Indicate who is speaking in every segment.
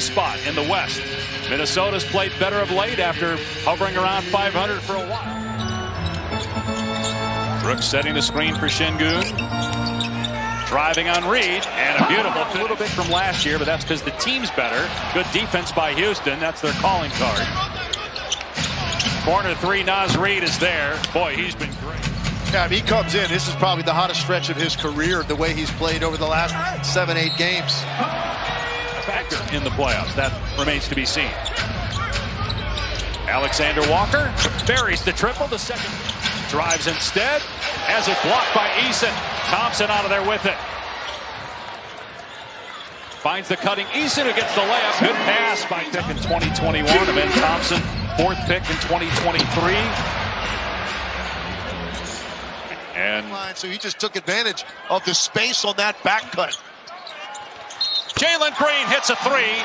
Speaker 1: spot in the West. Minnesota's played better of late after hovering around 500 for a while. Brooks setting the screen for Sengun. Driving on Reed, and a beautiful a little bit from last year, but that's because the team's better. Good defense by Houston. That's their calling card. Corner three, Naz Reid is there. Boy, he's been great.
Speaker 2: Yeah, he comes in. This is probably the hottest stretch of his career, the way he's played over the last 7-8 games.
Speaker 1: Factor in the playoffs. That remains to be seen. Alexander Walker buries the triple. The second drives instead. Has it blocked by Eason. Thompson out of there with it. Finds the cutting Eason, who gets the layup. Good pass by pick in 2021. And then Thompson, fourth pick in 2023. And
Speaker 2: so he just took advantage of the space on that back cut.
Speaker 1: Jalen Green hits a three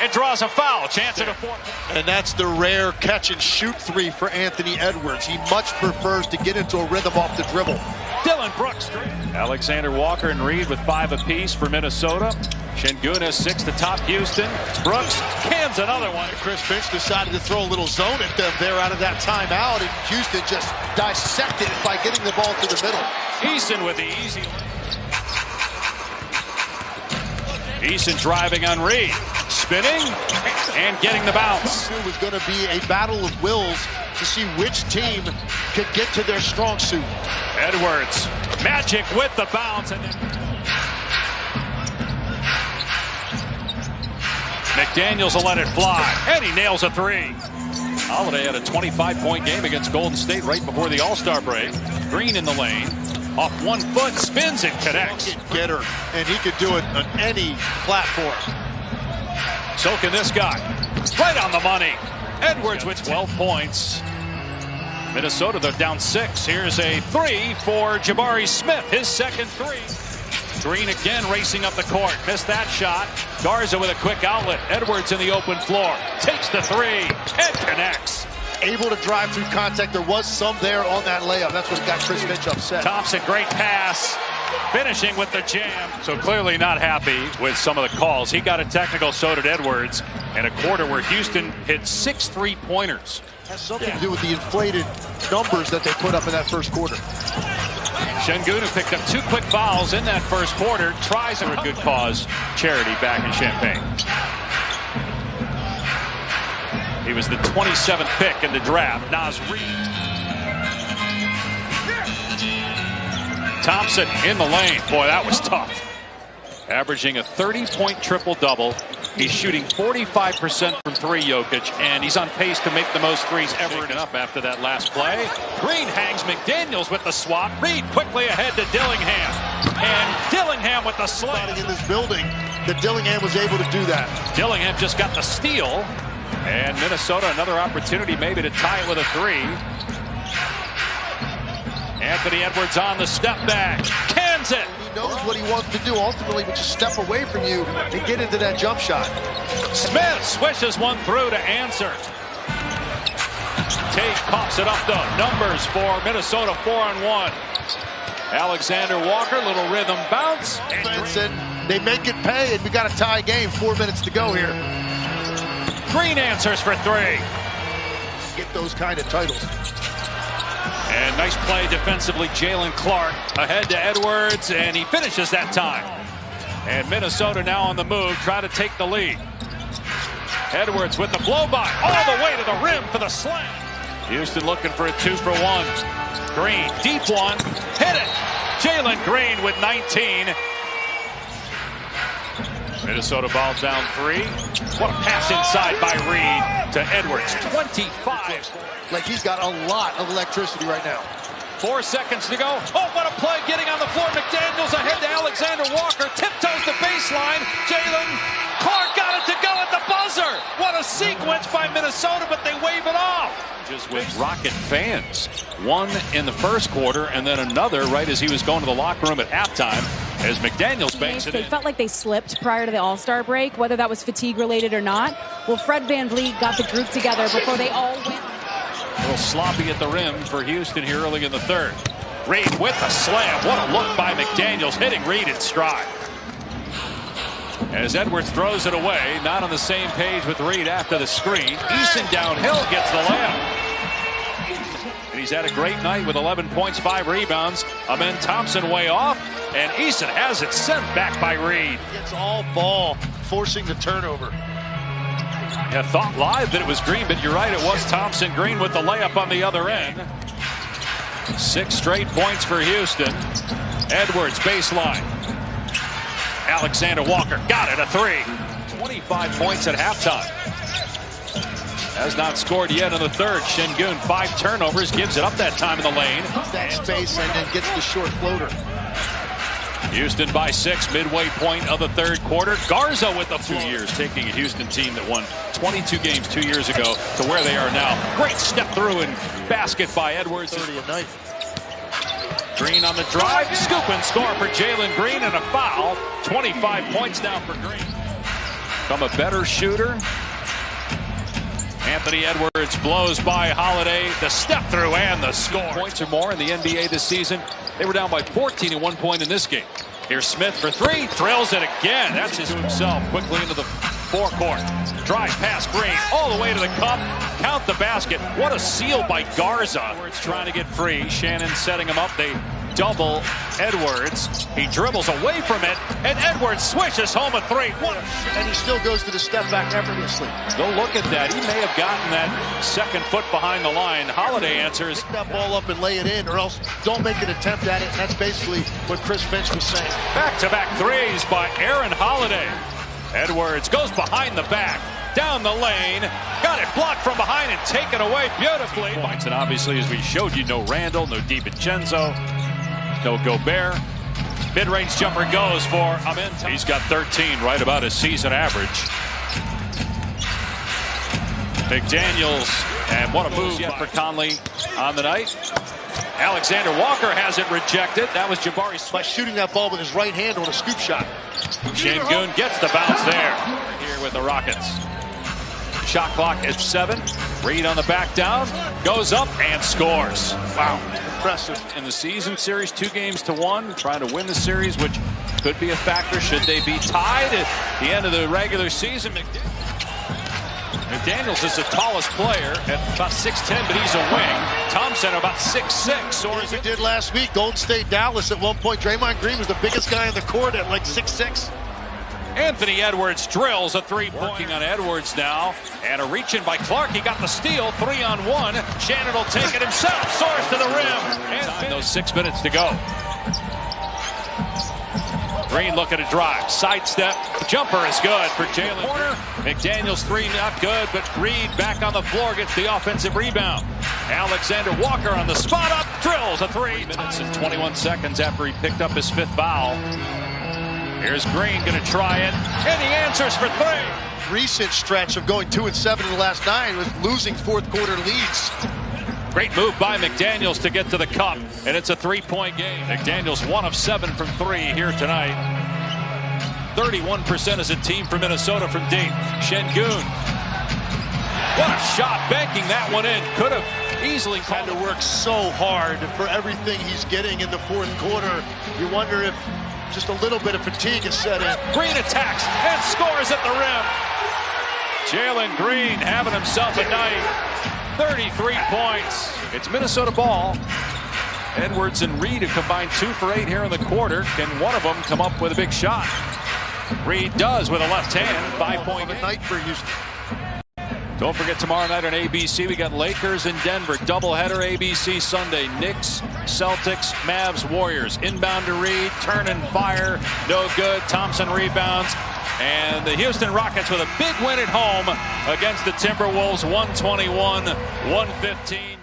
Speaker 1: and draws a foul. Chance at a four.
Speaker 2: And that's the rare catch and shoot three for Anthony Edwards. He much prefers to get into a rhythm off the dribble.
Speaker 1: Dillon Brooks. Alexander Walker and Reed with 5 apiece for Minnesota. Sengun has 6 to top Houston. Brooks cans another one.
Speaker 2: Chris Finch decided to throw a little zone at them there out of that timeout, and Houston just dissected it by getting the ball to the middle.
Speaker 1: Eason with the easy. Eason driving on Reed. Spinning and getting the bounce.
Speaker 2: It was going to be a battle of wills to see which team could get to their strong suit.
Speaker 1: Edwards, Magic with the bounce. And then McDaniels will let it fly, and he nails a three. Holiday had a 25-point game against Golden State right before the All-Star break. Green in the lane. Off 1 foot, spins and connects.
Speaker 2: Getter, and he could do it on any platform.
Speaker 1: So can this guy. Right on the money. Edwards with 12 points. Minnesota, they're down 6. Here's a three for Jabari Smith, his second three. Green again racing up the court. Missed that shot. Garza with a quick outlet. Edwards in the open floor. Takes the three and connects.
Speaker 2: Able to drive through contact. There was some there on that layup. That's what got Chris Finch upset.
Speaker 1: Thompson, great pass. Finishing with the jam. So clearly not happy with some of the calls. He got a technical, so did Edwards. And a quarter where Houston hit 6 3-pointers.
Speaker 2: Has something to do with the inflated numbers that they put up in that first quarter.
Speaker 1: Sengun, who picked up 2 quick fouls in that first quarter, tries a good cause charity back in Champaign. He was the 27th pick in the draft. Naz Reid. Thompson in the lane. Boy, that was tough. Averaging a 30-point triple-double. He's shooting 45% from 3, Jokic, and he's on pace to make the most threes ever. Up after that last play. Green hangs McDaniels with the swap. Reed quickly ahead to Dillingham. And Dillingham with the slam.
Speaker 2: In this building, that Dillingham was able to do that.
Speaker 1: Dillingham just got the steal. And Minnesota, another opportunity maybe to tie it with a 3. Anthony Edwards on the step back. Cans it.
Speaker 2: He knows what he wants to do ultimately, but just step away from you and get into that jump shot.
Speaker 1: Smith swishes one through to answer. Tate coughs it up though. Numbers for Minnesota, 4-on-1. Alexander Walker, little rhythm bounce.
Speaker 2: And they make it pay, and we got a tie game. 4 minutes to go here.
Speaker 1: Green answers for 3.
Speaker 2: Get those kind of titles.
Speaker 1: And nice play defensively, Jalen Clark ahead to Edwards, and he finishes that time. And Minnesota now on the move, try to take the lead. Edwards with the blow-by, all the way to the rim for the slam. Houston looking for a 2-for-1. Green, deep one, hit it. Jalen Green with 19. Minnesota ball down 3. What a pass inside by Reed to Edwards. 25.
Speaker 2: Like he's got a lot of electricity right now.
Speaker 1: 4 seconds to go. Oh, what a play getting on the floor. McDaniels ahead to Alexander Walker. Tiptoes the baseline. Jalen Clark got it to go at the buzzer. What a sequence by Minnesota, but they wave it off. Just with Rocket fans. One in the first quarter and then another right as he was going to the locker room at halftime as McDaniels banks it
Speaker 3: They
Speaker 1: in.
Speaker 3: felt like they slipped prior to the All-Star break, whether that was fatigue related or not. Well, Fred VanVleet got the group together before they all went.
Speaker 1: A little sloppy at the rim for Houston here early in the third. Reed with a slam. What a look by McDaniels, hitting Reed in stride. As Edwards throws it away, not on the same page with Reed after the screen. Eason downhill gets the layup. And he's had a great night with 11 points, 5 rebounds. Amen Thompson way off, and Eason has it sent back by Reed.
Speaker 2: It's all ball, forcing the turnover.
Speaker 1: I thought live that it was Green, but you're right, it was Thompson. Green with the layup on the other end. 6 straight points for Houston. Edwards baseline. Alexander Walker got it, a 3. 25 points at halftime. Has not scored yet in the third. Sengun, 5 turnovers, gives it up that time in the lane.
Speaker 2: That space and then gets the short floater.
Speaker 1: Houston by 6, midway point of the third quarter. Garza with the 2 years, taking a Houston team that won 22 games 2 years ago to where they are now. Great step through and basket by Edwards.
Speaker 2: 30 a night.
Speaker 1: Green on the drive, scoop and score for Jalen Green, and a foul. 25 points now for Green. From a better shooter. Anthony Edwards blows by Holiday. The step through and the score. Points or more in the NBA this season. They were down by 14 at one point in this game. Here's Smith for 3. Drills it again. That's his himself. Quickly into the forecourt. Drive past Green. All the way to the cup. Count the basket. What a steal by Garza. Edwards trying to get free. Shannon setting him up. They double Edwards. He dribbles away from it, and Edwards swishes home a 3.
Speaker 2: And he still goes to the step back effortlessly.
Speaker 1: Go look at that. He may have gotten that second foot behind the line. Holiday answers.
Speaker 2: Pick that ball up and lay it in, or else don't make an attempt at it. And that's basically what Chris Finch was saying.
Speaker 1: Back-to-back threes by Aaron Holiday. Edwards goes behind the back. Down the lane, got it blocked from behind and taken away beautifully. And obviously, as we showed you, no Randall, no DiVincenzo, no Gobert. Mid-range jumper goes for Amen. He's got 13, right about his season average. McDaniels, and what a move yet for Conley on the night. Alexander Walker has it rejected. That was Jabari
Speaker 2: by shooting that ball with his right hand on a scoop shot.
Speaker 1: Sengun gets the bounce there. Here with the Rockets. Shot clock at 7. Reed on the back down. Goes up and scores. Wow.
Speaker 2: Impressive.
Speaker 1: In the season series, 2-1, trying to win the series, which could be a factor should they be tied at the end of the regular season. McDaniels is the tallest player at about 6'10", but he's a wing. Thompson about 6'6", or as
Speaker 2: he did last week. Golden State, Dallas at one point. Draymond Green was the biggest guy on the court at like 6'6".
Speaker 1: Anthony Edwards drills a 3-point. Working on Edwards now, and a reach in by Clark. He got the steal, 3-on-1. Shannon will take it himself, soars to the rim. And those 6 minutes to go. Green looking to drive, sidestep, jumper is good for Jalen. Corner, McDaniels 3 not good, but Reed back on the floor gets the offensive rebound. Alexander Walker on the spot up, drills a 3. Minutes and 21 seconds after he picked up his 5th foul. Here's Green going to try it, and he answers for 3.
Speaker 2: Recent stretch of going 2-7 in the last 9 with losing fourth quarter leads.
Speaker 1: Great move by McDaniels to get to the cup, and it's a 3-point game. McDaniels 1 of 7 from 3 here tonight. 31% as a team for Minnesota from deep. Sengun. What a shot, banking that one in. Could have easily
Speaker 2: had to work so hard for everything he's getting in the fourth quarter. You wonder if just a little bit of fatigue is set in.
Speaker 1: Green attacks and scores at the rim. Jalen Green having himself a night. 33 points. It's Minnesota ball. Edwards and Reed have combined 2 for 8 here in the quarter. Can one of them come up with a big shot? Reed does with a left hand. 5-point
Speaker 2: night for Houston.
Speaker 1: Don't forget tomorrow night on ABC, we got Lakers in Denver. Doubleheader ABC Sunday. Knicks, Celtics, Mavs, Warriors. Inbound to Reed, turn and fire. No good. Thompson rebounds. And the Houston Rockets with a big win at home against the Timberwolves, 121-115.